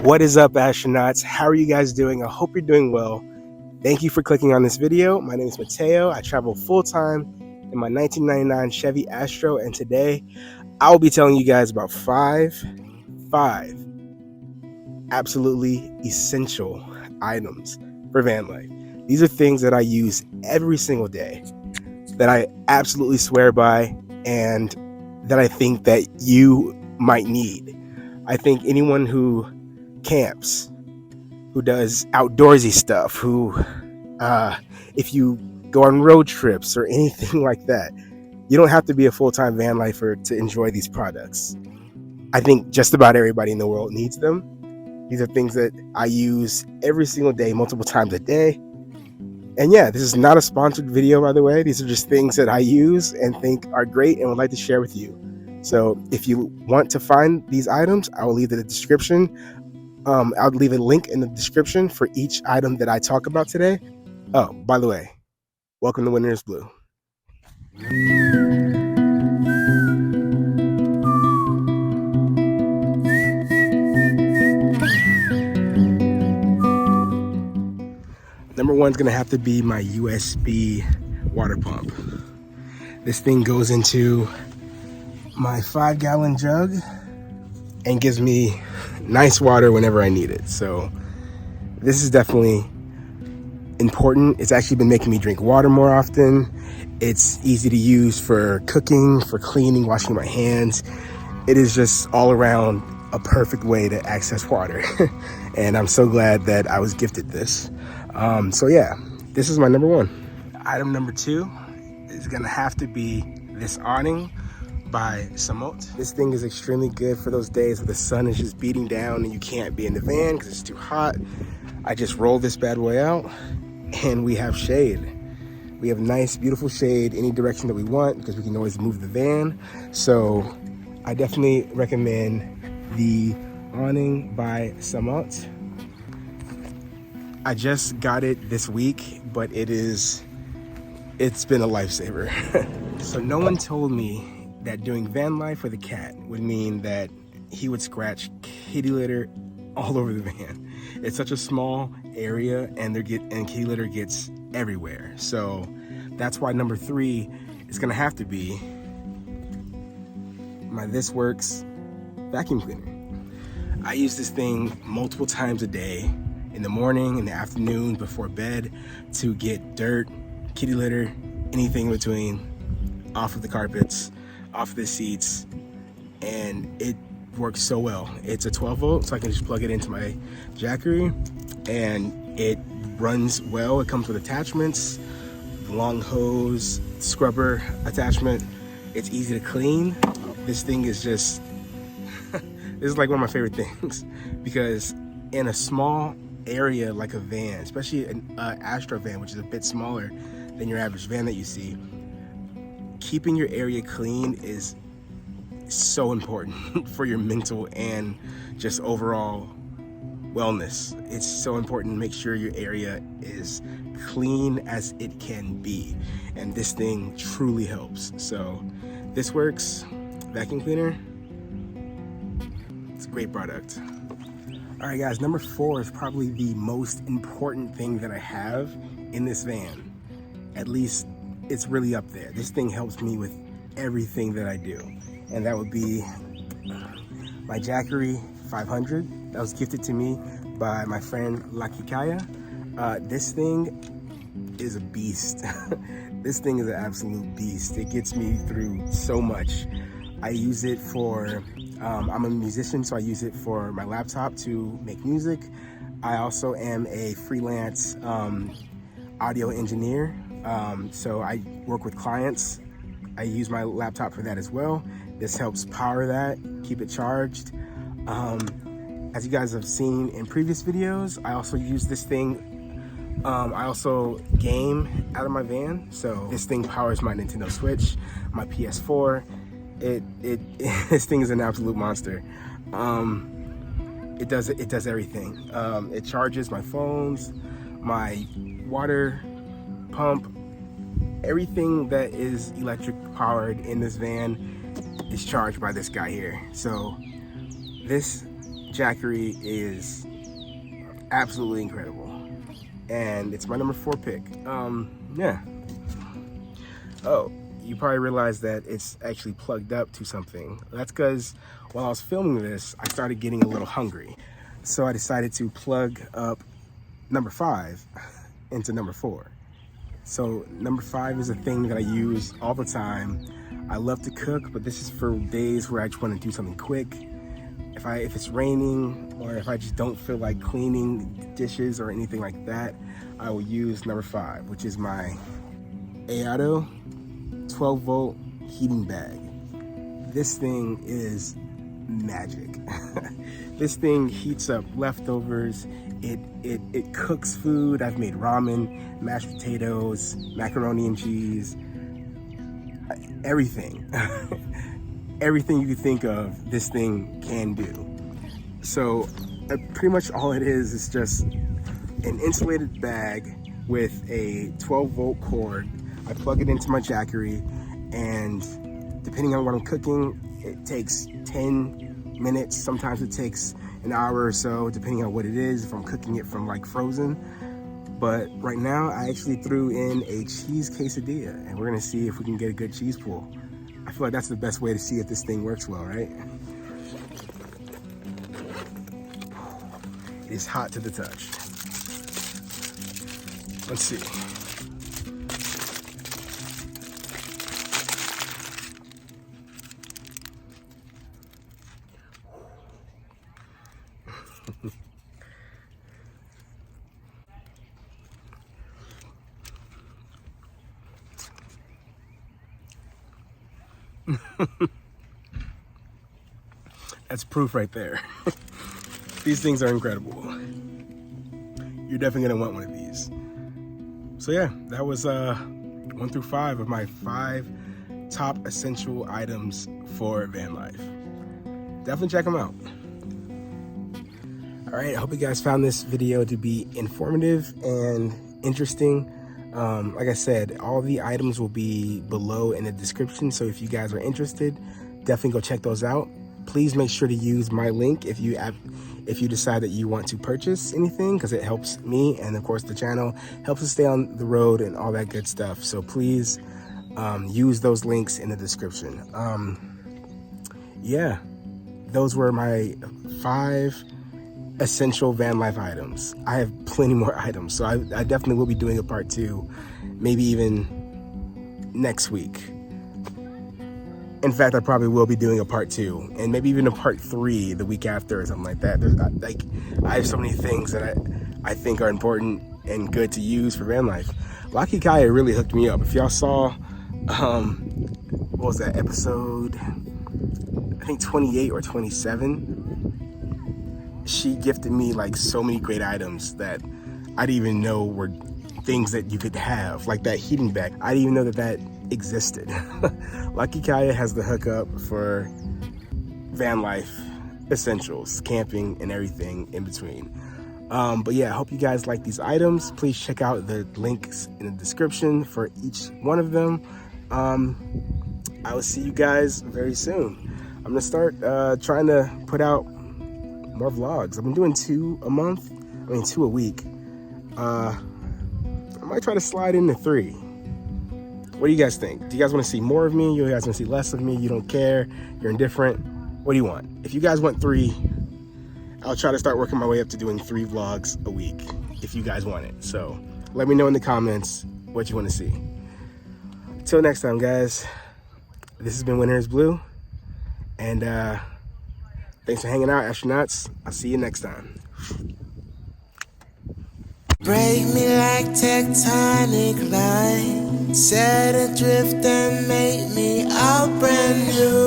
What is up, astronauts? How are you guys doing? I hope you're doing well. Thank you for clicking on this video. My name is Mateo. I travel full-time in my 1999 Chevy Astro, and today I will be telling you guys about five absolutely essential items for van life. These are things that I use every single day, that I absolutely swear by, and that I think that you might need. I think anyone who camps, who does outdoorsy stuff, who if you go on road trips or anything like that, you don't have to be a full-time van lifer to enjoy these products. I think just about everybody in the world needs them. These are things that I use every single day, multiple times a day. And yeah, this is not a sponsored video, by the way. These are just things that I use and think are great and would like to share with you. So if you want to find these items, I will leave the description. I'll leave a link in the description for each item that I talk about today. Oh, by the way, welcome to Winter is Blue. Number one's gonna have to be my USB water pump. This thing goes into my 5-gallon jug and gives me nice water whenever I need it. So this is definitely important. It's actually been making me drink water more often. It's easy to use for cooking, for cleaning, washing my hands. It is just all around a perfect way to access water. And I'm so glad that I was gifted this. So yeah, this is my number one. Item number two is gonna have to be this awning by Samot. This thing is extremely good for those days where the sun is just beating down and you can't be in the van because it's too hot. I just roll this bad boy out and we have shade. We have nice, beautiful shade any direction that we want because we can always move the van. So I definitely recommend the awning by Samot. I just got it this week, but it's been a lifesaver. So no one told me that doing van life with a cat would mean that he would scratch kitty litter all over the van. It's such a small area and kitty litter gets everywhere. So that's why number three is gonna have to be my This Works vacuum cleaner. I use this thing multiple times a day, in the morning, in the afternoon, before bed, to get dirt, kitty litter, anything in between, off of the carpets, off of the seats, and it works so well. It's a 12 volt, so I can just plug it into my Jackery, and it runs well. It comes with attachments, long hose, scrubber attachment. It's easy to clean. This thing is just, this is like one of my favorite things, because in a small area like a van, especially an Astro van, which is a bit smaller than your average van that you see, keeping your area clean is so important for your mental and just overall wellness. It's so important to make sure your area is clean as it can be, and this thing truly helps. So This Works vacuum cleaner, it's a great product. All right guys, number four is probably the most important thing that I have in this van. At least it's really up there. This thing helps me with everything that I do. And that would be my Jackery 500. That was gifted to me by my friend Lakikaya. This thing is a beast. This thing is an absolute beast. It gets me through so much. I use it for, I'm a musician, so I use it for my laptop to make music. I also am a freelance audio engineer, so I work with clients. I use my laptop for that as well. This helps power that, keep it charged. As you guys have seen in previous videos, I also use this thing. I also game out of my van, so this thing powers my Nintendo Switch, my PS4. This thing is an absolute monster. It does everything. It charges my phones, my water pump, everything that is electric powered in this van is charged by this guy here. So this Jackery is absolutely incredible. And it's my number 4 pick. Yeah. Oh, you probably realized that it's actually plugged up to something. That's because while I was filming this, I started getting a little hungry. So I decided to plug up number 5 into number 4. So number 5 is a thing that I use all the time. I love to cook, but this is for days where I just want to do something quick. If it's raining, or if I just don't feel like cleaning dishes or anything like that, I will use number 5, which is my Aado 12-volt heating bag. This thing is magic. This thing heats up leftovers. It cooks food. I've made ramen, mashed potatoes, macaroni and cheese, everything. Everything you could think of, this thing can do. So pretty much all it is just an insulated bag with a 12-volt cord. I plug it into my Jackery, and depending on what I'm cooking, it takes 10 minutes. Sometimes it takes an hour or so, depending on what it is, if I'm cooking it from like frozen. But right now, I actually threw in a cheese quesadilla, and we're gonna see if we can get a good cheese pull. I feel like that's the best way to see if this thing works well, right? It is hot to the touch. Let's see. That's proof right there. These things are incredible. You're definitely gonna want one of these. So yeah, that was 1 through 5 of my 5 top essential items for van life. Definitely check them out. All right, I hope you guys found this video to be informative and interesting. Like I said, all the items will be below in the description, so if you guys are interested, definitely go check those out. Please make sure to use my link if you decide that you want to purchase anything, because it helps me, and of course the channel helps us stay on the road and all that good stuff. So please use those links in the description. Yeah, those were my 5 essential van life items. I have plenty more items, so I definitely will be doing a part 2, maybe even next week. In fact, I probably will be doing a part 2, and maybe even a part 3 the week after or something like that. I have so many things that I think are important and good to use for van life. Lucky Kaya really hooked me up. If y'all saw, what was that episode? I think 28 or 27. She gifted me like so many great items that I didn't even know were things that you could have, like that heating bag. I didn't even know that existed. Lucky Kaya has the hookup for van life essentials, camping, and everything in between. But yeah, I hope you guys like these items. Please check out the links in the description for each one of them. I will see you guys very soon. I'm gonna start trying to put out more vlogs. I've been doing 2 a month, 2 a week. I might try to slide into 3. What do you guys think? Do you guys want to see more of me? You guys want to see less of me? You don't care? You're indifferent? What do you want? If you guys want 3, I'll try to start working my way up to doing 3 vlogs a week if you guys want it. So let me know in the comments what you want to see. Till next time, guys. This has been Winter is Blue, and thanks for hanging out, astronauts. I'll see you next time. Break me like tectonic lines, set adrift and make me all brand new.